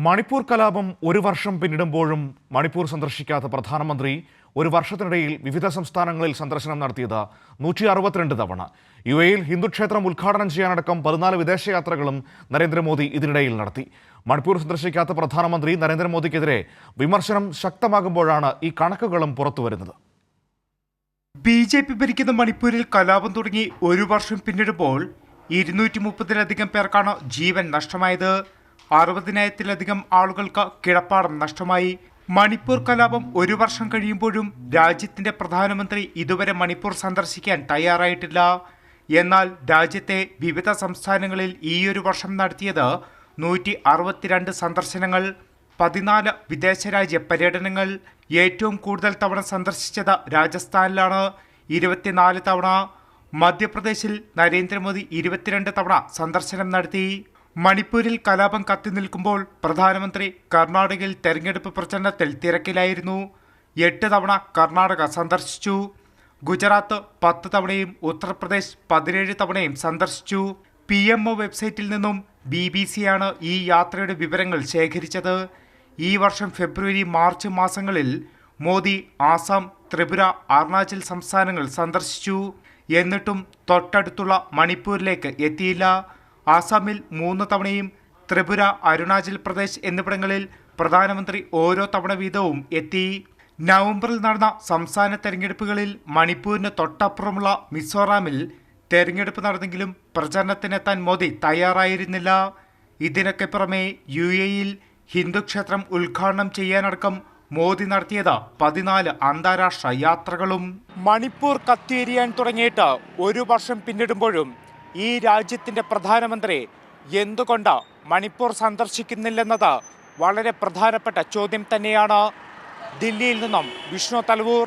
മണിപ്പൂർ കലാപം ഒരു വർഷം പിന്നിടുമ്പോഴും മണിപ്പൂർ സന്ദർശിക്കാത്ത പ്രധാനമന്ത്രി ഒരു വർഷത്തിനിടയിൽ വിവിധ സംസ്ഥാനങ്ങളിൽ സന്ദർശനം നടത്തിയത് 162 തവണ. യുഎഇയിൽ ഹിന്ദുക്ഷേത്രം ഉദ്ഘാടനം ചെയ്യാനടക്കം 14 വിദേശയാത്രകളും നരേന്ദ്രമോദി ഇതിനിടയിൽ നടത്തി. മണിപ്പൂർ സന്ദർശിക്കാത്ത പ്രധാനമന്ത്രി നരേന്ദ്രമോദിക്കെതിരെ വിമർശനം ശക്തമാകുമ്പോഴാണ് ഈ കണക്കുകളും പുറത്തുവരുന്നത്. ബി.ജെ.പി. ഭരിക്കുന്ന മണിപ്പൂരിൽ കലാപം തുടങ്ങി ഒരു വർഷം പിന്നിടുമ്പോൾ 230-ലധികം പേർക്കാണ് ജീവൻ നഷ്ടമായത്. 60,000-ലധികം ആളുകൾക്ക് കിടപ്പാടം നഷ്ടമായി. മണിപ്പൂർ കലാപം ഒരു വർഷം കഴിയുമ്പോഴും രാജ്യത്തിന്റെ പ്രധാനമന്ത്രി ഇതുവരെ മണിപ്പൂർ സന്ദർശിക്കാൻ തയ്യാറായിട്ടില്ല. എന്നാൽ രാജ്യത്തെ വിവിധ സംസ്ഥാനങ്ങളിൽ ഈയൊരു വർഷം നടത്തിയത് 162 സന്ദർശനങ്ങൾ, 14 വിദേശരാജ്യ പര്യടനങ്ങൾ. ഏറ്റവും കൂടുതൽ തവണ സന്ദർശിച്ചത് രാജസ്ഥാനിലാണ്, 24 തവണ. മധ്യപ്രദേശിൽ നരേന്ദ്രമോദി 22 തവണ സന്ദർശനം നടത്തി. മണിപ്പൂരിൽ കലാപം കത്തിനിൽക്കുമ്പോൾ പ്രധാനമന്ത്രി കർണാടകയിൽ തെരഞ്ഞെടുപ്പ് പ്രചരണത്തിൽ തിരക്കിലായിരുന്നു. 8 തവണ കർണാടക സന്ദർശിച്ചു. ഗുജറാത്ത് 10 തവണയും ഉത്തർപ്രദേശ് 17 തവണയും സന്ദർശിച്ചു. PMO വെബ്സൈറ്റിൽ നിന്നും BBC-യാണ് ഈ യാത്രയുടെ വിവരങ്ങൾ ശേഖരിച്ചത്. ഈ വർഷം ഫെബ്രുവരി മാർച്ച് മാസങ്ങളിൽ മോദി ആസാം, ത്രിപുര, അരുണാചൽ സംസ്ഥാനങ്ങൾ സന്ദർശിച്ചു. എന്നിട്ടും തൊട്ടടുത്തുള്ള മണിപ്പൂരിലേക്ക് എത്തിയില്ല. ആസാമിൽ 3 തവണയും ത്രിപുര, അരുണാചൽ പ്രദേശ് എന്നിവിടങ്ങളിൽ പ്രധാനമന്ത്രി ഓരോ തവണ വീതവും എത്തി. നവംബറിൽ നടന്ന സംസ്ഥാന തെരഞ്ഞെടുപ്പുകളിൽ മണിപ്പൂരിന് തൊട്ടപ്പുറമുള്ള മിസോറാമിൽ തെരഞ്ഞെടുപ്പ് നടന്നെങ്കിലും പ്രചരണത്തിനെത്താൻ മോദി തയ്യാറായിരുന്നില്ല. ഇതിനൊക്കെ പുറമെ UAEയിൽ ഹിന്ദുക്ഷേത്രം ഉദ്ഘാടനം ചെയ്യാനടക്കം മോദി നടത്തിയത് 14 അന്താരാഷ്ട്ര യാത്രകളും. മണിപ്പൂർ കത്തിയെരിയാൻ തുടങ്ങിയിട്ട് ഒരു വർഷം പിന്നിടുമ്പോഴും ഈ രാജ്യത്തിന്റെ പ്രധാനമന്ത്രി എന്തുകൊണ്ട് മണിപ്പൂർ സന്ദർശിക്കുന്നില്ലെന്നത് വളരെ പ്രധാനപ്പെട്ട ചോദ്യം തന്നെയാണ്. ദില്ലിയിൽ നിന്നും വിഷ്ണു തലവൂർ.